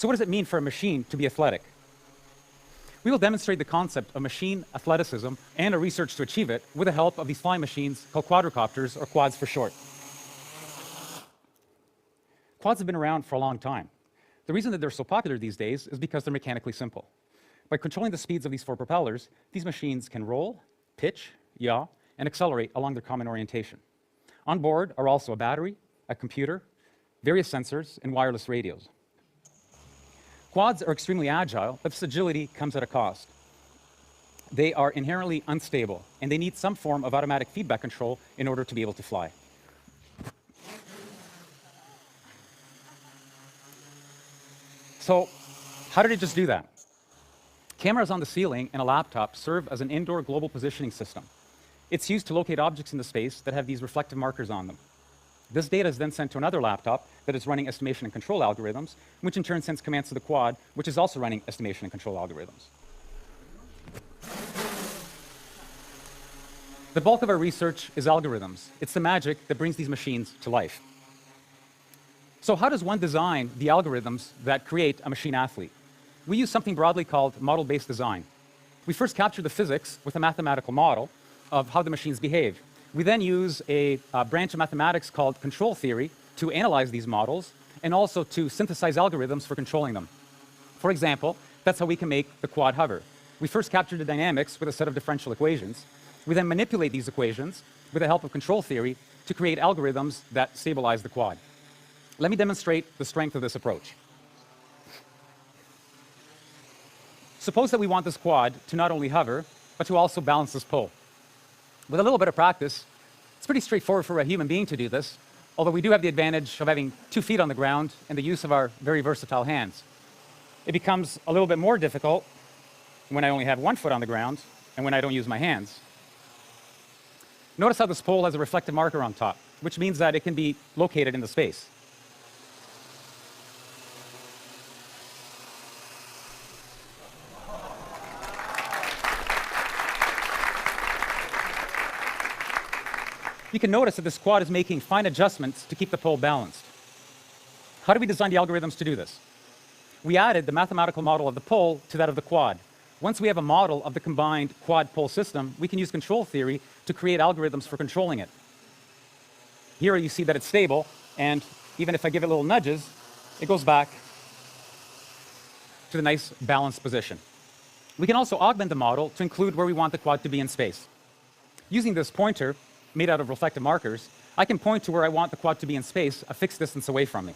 So what does it mean for a machine to be athletic? We will demonstrate the concept of machine athleticism and our research to achieve it with the help of these flying machines called quadcopters, or quads for short. Quads have been around for a long time. The reason that they're so popular these days is because they're mechanically simple. By controlling the speeds of these four propellers, these machines can roll, pitch, yaw, and accelerate along their common orientation. On board are also a battery, a computer, various sensors, and wireless radios. Quads are extremely agile, but this agility comes at a cost. They are inherently unstable, and they need some form of automatic feedback control in order to be able to fly. So, how did it just do that? Cameras on the ceiling and a laptop serve as an indoor global positioning system. It's used to locate objects in the space that have these reflective markers on them. This data is then sent to another laptop that is running estimation and control algorithms, which in turn sends commands to the quad, which is also running estimation and control algorithms. The bulk of our research is algorithms. It's the magic that brings these machines to life. So how does one design the algorithms that create a machine athlete? We use something broadly called model-based design. We first capture the physics with a mathematical model of how the machines behave. We then use a branch of mathematics called control theory to analyze these models and also to synthesize algorithms for controlling them. For example, that's how we can make the quad hover. We first capture the dynamics with a set of differential equations. We then manipulate these equations with the help of control theory to create algorithms that stabilize the quad. Let me demonstrate the strength of this approach. Suppose that we want this quad to not only hover, but to also balance this pole. With a little bit of practice, it's pretty straightforward for a human being to do this, although we do have the advantage of having 2 feet on the ground and the use of our very versatile hands. It becomes a little bit more difficult when I only have 1 foot on the ground and when I don't use my hands. Notice how this pole has a reflective marker on top, which means that it can be located in the space. You can notice that this quad is making fine adjustments to keep the pole balanced. How do we design the algorithms to do this? We added the mathematical model of the pole to that of the quad. Once we have a model of the combined quad-pole system, we can use control theory to create algorithms for controlling it. Here you see that it's stable, and even if I give it little nudges, it goes back to the nice balanced position. We can also augment the model to include where we want the quad to be in space. Using this pointer, made out of reflective markers, I can point to where I want the quad to be in space, a fixed distance away from me.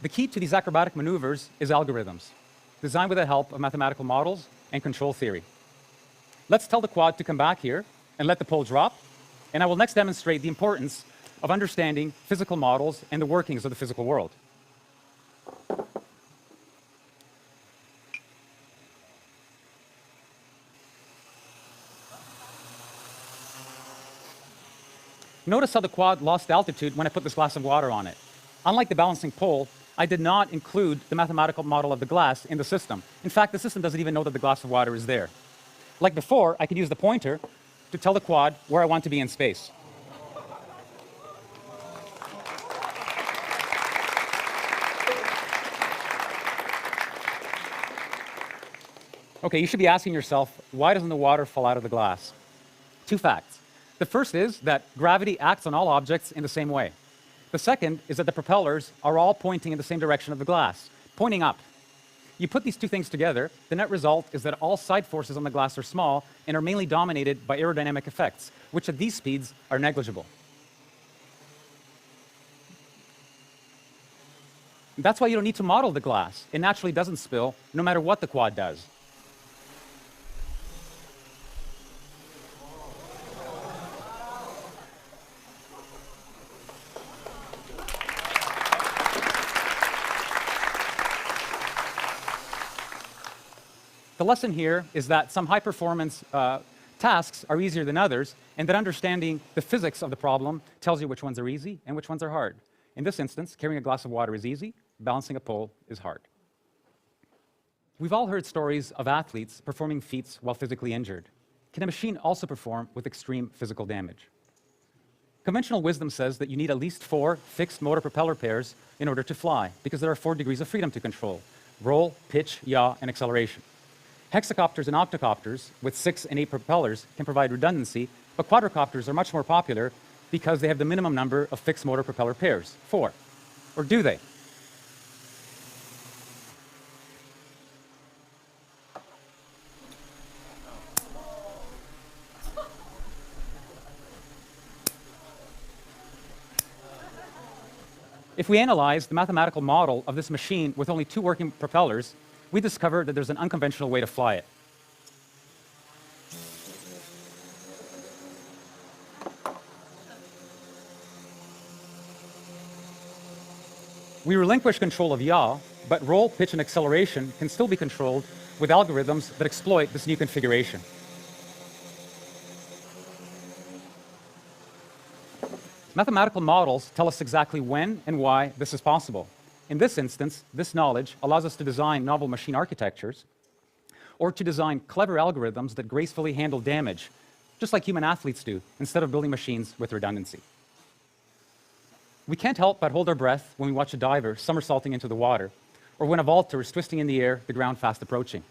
The key to these acrobatic maneuvers is algorithms, designed with the help of mathematical models and control theory. Let's tell the quad to come back here and let the pole drop, and I will next demonstrate the importance of understanding physical models and the workings of the physical world. Notice how the quad lost altitude when I put this glass of water on it. Unlike the balancing pole, I did not include the mathematical model of the glass in the system. In fact, the system doesn't even know that the glass of water is there. Like before, I could use the pointer to tell the quad where I want to be in space. Okay, you should be asking yourself, why doesn't the water fall out of the glass? 2 facts. The first is that gravity acts on all objects in the same way. The second is that the propellers are all pointing in the same direction of the glass, pointing up. You put these 2 things together, the net result is that all side forces on the glass are small and are mainly dominated by aerodynamic effects, which at these speeds are negligible. That's why you don't need to model the glass. It naturally doesn't spill, no matter what the quad does. The lesson here is that some high-performance tasks are easier than others, and that understanding the physics of the problem tells you which ones are easy and which ones are hard. In this instance, carrying a glass of water is easy, balancing a pole is hard. We've all heard stories of athletes performing feats while physically injured. Can a machine also perform with extreme physical damage? Conventional wisdom says that you need at least 4 fixed motor propeller pairs in order to fly, because there are 4 degrees of freedom to control: roll, pitch, yaw, and acceleration. Hexacopters and octocopters with 6 and 8 propellers can provide redundancy, but quadcopters are much more popular because they have the minimum number of fixed motor propeller pairs, 4. Or do they? If we analyze the mathematical model of this machine with only 2 working propellers, we discover that there's an unconventional way to fly it. We relinquish control of yaw, but roll, pitch, and acceleration can still be controlled with algorithms that exploit this new configuration. Mathematical models tell us exactly when and why this is possible. In this instance, this knowledge allows us to design novel machine architectures or to design clever algorithms that gracefully handle damage, just like human athletes do, instead of building machines with redundancy. We can't help but hold our breath when we watch a diver somersaulting into the water, or when a vaulter is twisting in the air, the ground fast approaching.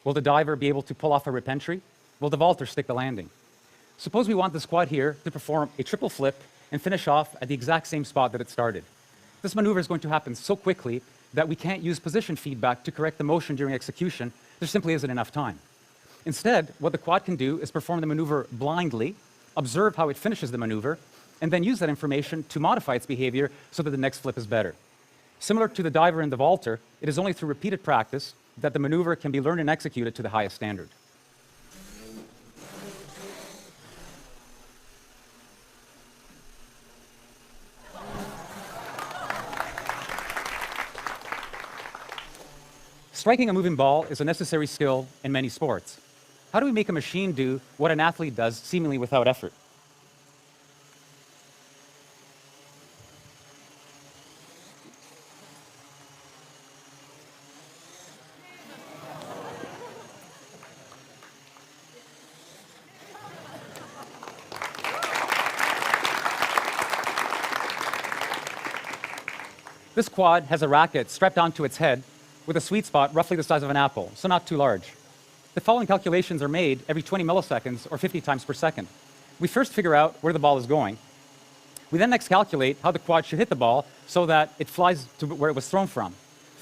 Will the diver be able to pull off a rip entry? Will the vaulter stick the landing? Suppose we want this quad here to perform a triple flip and finish off at the exact same spot that it started. This maneuver is going to happen so quickly that we can't use position feedback to correct the motion during execution. There simply isn't enough time. Instead, what the quad can do is perform the maneuver blindly, observe how it finishes the maneuver, and then use that information to modify its behavior so that the next flip is better. Similar to the diver and the vaulter, it is only through repeated practice that the maneuver can be learned and executed to the highest standard. Striking a moving ball is a necessary skill in many sports. How do we make a machine do what an athlete does seemingly without effort? This quad has a racket strapped onto its head with a sweet spot roughly the size of an apple, so not too large. The following calculations are made every 20 milliseconds or 50 times per second. We first figure out where the ball is going. We then next calculate how the quad should hit the ball so that it flies to where it was thrown from.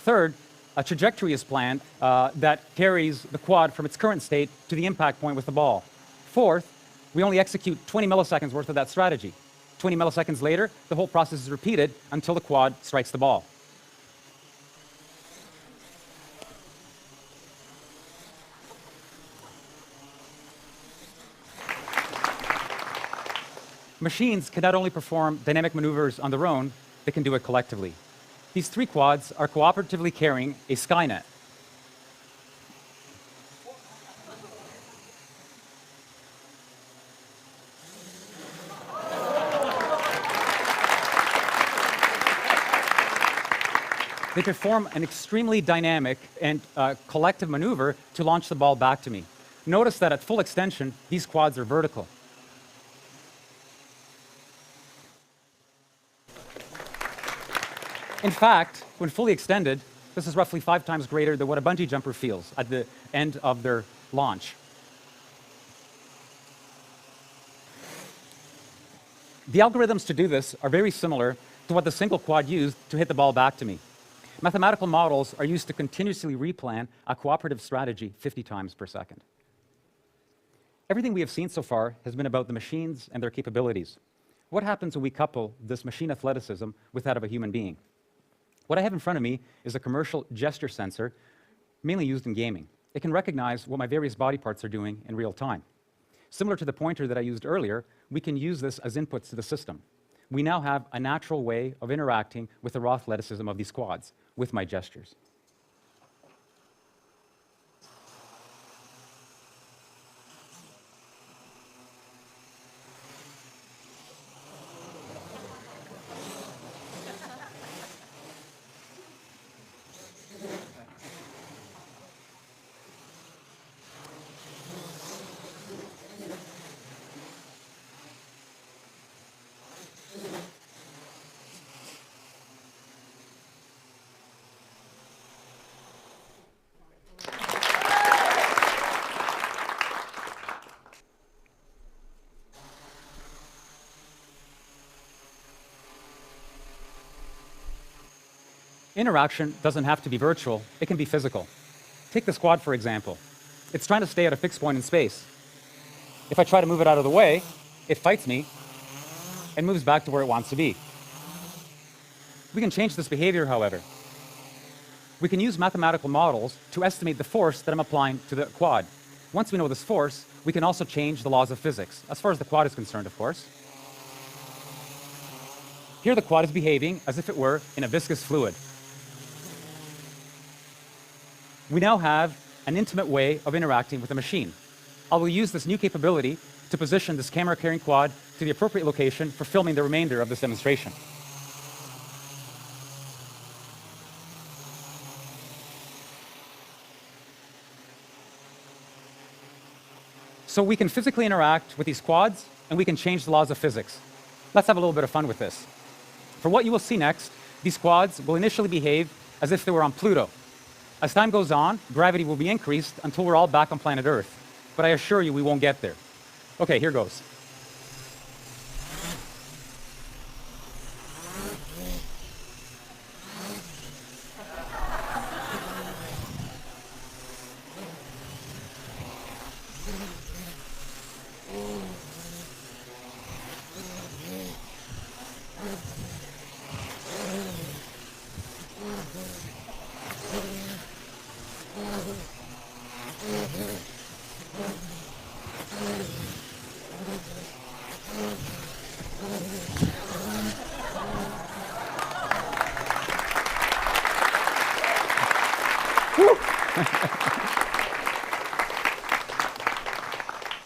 Third, a trajectory is planned that carries the quad from its current state to the impact point with the ball. Fourth, we only execute 20 milliseconds worth of that strategy. 20 milliseconds later, the whole process is repeated until the quad strikes the ball. Machines can not only perform dynamic maneuvers on their own, they can do it collectively. These 3 quads are cooperatively carrying a Skynet. They perform an extremely dynamic and collective maneuver to launch the ball back to me. Notice that at full extension, these quads are vertical. In fact, when fully extended, this is roughly 5 times greater than what a bungee jumper feels at the end of their launch. The algorithms to do this are very similar to what the single quad used to hit the ball back to me. Mathematical models are used to continuously replan a cooperative strategy 50 times per second. Everything we have seen so far has been about the machines and their capabilities. What happens when we couple this machine athleticism with that of a human being? What I have in front of me is a commercial gesture sensor, mainly used in gaming. It can recognize what my various body parts are doing in real time. Similar to the pointer that I used earlier, we can use this as inputs to the system. We now have a natural way of interacting with the raw athleticism of these quads with my gestures. Interaction doesn't have to be virtual, it can be physical. Take the squad, for example. It's trying to stay at a fixed point in space. If I try to move it out of the way, it fights me and moves back to where it wants to be. We can change this behavior, however. We can use mathematical models to estimate the force that I'm applying to the quad. Once we know this force, we can also change the laws of physics, as far as the quad is concerned, of course. Here the quad is behaving as if it were in a viscous fluid. We now have an intimate way of interacting with a machine. I will use this new capability to position this camera-carrying quad to the appropriate location for filming the remainder of this demonstration. So we can physically interact with these quads, and we can change the laws of physics. Let's have a little bit of fun with this. For what you will see next, these quads will initially behave as if they were on Pluto. As time goes on, gravity will be increased until we're all back on planet Earth. But I assure you we won't get there. Okay, here goes.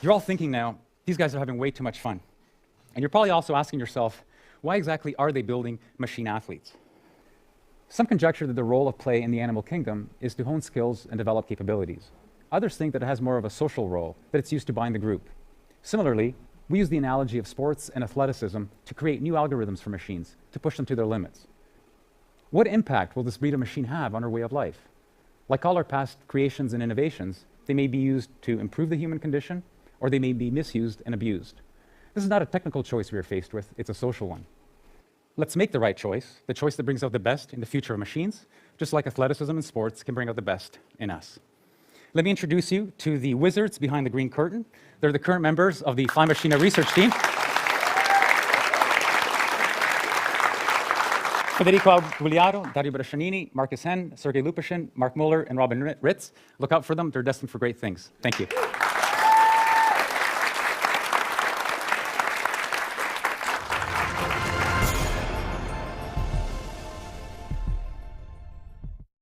You're all thinking now, these guys are having way too much fun. And you're probably also asking yourself, why exactly are they building machine athletes? Some conjecture that the role of play in the animal kingdom is to hone skills and develop capabilities. Others think that it has more of a social role, that it's used to bind the group. Similarly, we use the analogy of sports and athleticism to create new algorithms for machines, to push them to their limits. What impact will this breed of machine have on our way of life? Like all our past creations and innovations, they may be used to improve the human condition, or they may be misused and abused. This is not a technical choice we are faced with, it's a social one. Let's make the right choice, the choice that brings out the best in the future of machines, just like athleticism and sports can bring out the best in us. Let me introduce you to the wizards behind the green curtain. They're the current members of the Fly Machina research team. Federico Gugliaro, Dario Brascianini, Marcus Henn, Sergei Lupushin, Mark Muller, and Robin Ritz. Look out for them, they're destined for great things. Thank you.